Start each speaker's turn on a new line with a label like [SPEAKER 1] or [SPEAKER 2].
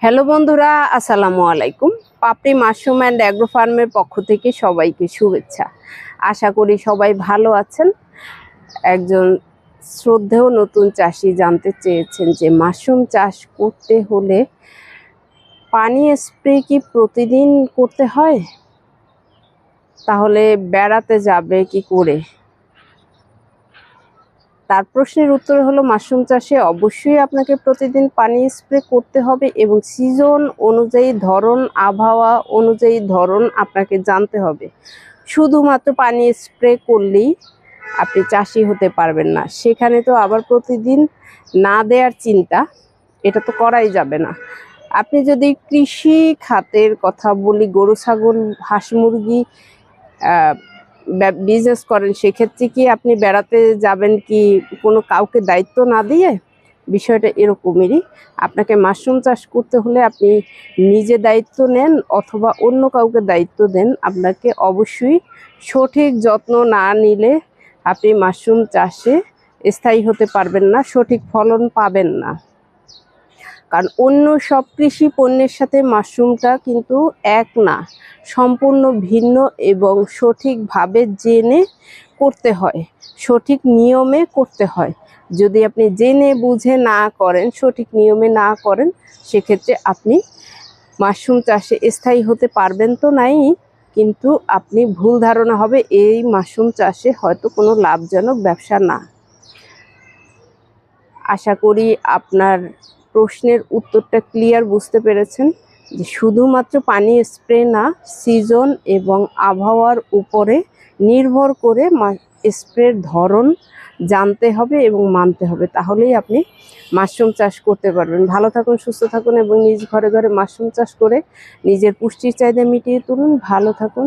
[SPEAKER 1] Hello বন্ধুরা, আসসালামু আলাইকুম। পাপড়ি মাশরুম অ্যান্ড অ্যাগ্রো ফার্মের পক্ষ থেকে সবাইকে শুভেচ্ছা। আশা করি সবাই ভালো আছেন। একজন শ্রদ্ধেয় নতুন চাষি জানতে চেয়েছেন যে মাশরুম চাষ করতে হলে পানি স্প্রে কি প্রতিদিন করতে হয়? তাহলে বেড়াতে যাবে কি করে? তার প্রশ্নের উত্তর হলো মাশরুম চাষে অবশ্যই আপনাকে প্রতিদিন পানি স্প্রে করতে হবে এবং সিজন অনুযায়ী ধরন, আবহাওয়া অনুযায়ী ধরন আপনাকে জানতে হবে। শুধুমাত্র পানি স্প্রে করলেই আপনি চাষি হতে পারবেন না। সেখানে তো আবার প্রতিদিন না দেওয়ার চিন্তা, এটা তো করাই যাবে না। আপনি যদি কৃষি খাতের কথা বলি, গরু ছাগল হাঁস মুরগি বিজনেস করেন, সেক্ষেত্রে কি আপনি বেড়াতে যাবেন কি কোনো কাউকে দায়িত্ব না দিয়ে? বিষয়টা এরকমেরই। আপনাকে মাশরুম চাষ করতে হলে আপনি নিজে দায়িত্ব নেন অথবা অন্য কাউকে দায়িত্ব দেন। আপনাকে অবশ্যই সঠিক যত্ন না নিলে আপনি মাশরুম চাষে স্থায়ী হতে পারবেন না, সঠিক ফলন পাবেন না। কারণ অন্য সব কৃষি পণ্যের সাথে মাশরুমটা কিন্তু এক না, সম্পূর্ণ ভিন্ন এবং সঠিকভাবে জেনে করতে হয়, সঠিক নিয়মে করতে হয়। যদি আপনি জেনে বুঝে না করেন, সঠিক নিয়মে না করেন, সেক্ষেত্রে আপনি মাশরুম চাষে স্থায়ী হতে পারবেন তো নাই, কিন্তু আপনি ভুল ধারণা হবে এই মাশরুম চাষে হয়তো কোনো লাভজনক ব্যবসা না। আশা করি আপনার প্রশ্নের উত্তরটা ক্লিয়ার বুঝতে পেরেছেন যে শুধুমাত্র পানি স্প্রে না, সিজন এবং আবহাওয়ার উপরে নির্ভর করে স্প্রের ধরন জানতে হবে এবং মানতে হবে, তাহলেই আপনি মাশরুম চাষ করতে পারবেন। ভালো থাকুন, সুস্থ থাকুন এবং নিজ ঘরে ঘরে মাশরুম চাষ করে নিজের পুষ্টির চাহিদা মিটিয়ে তুলুন। ভালো থাকুন।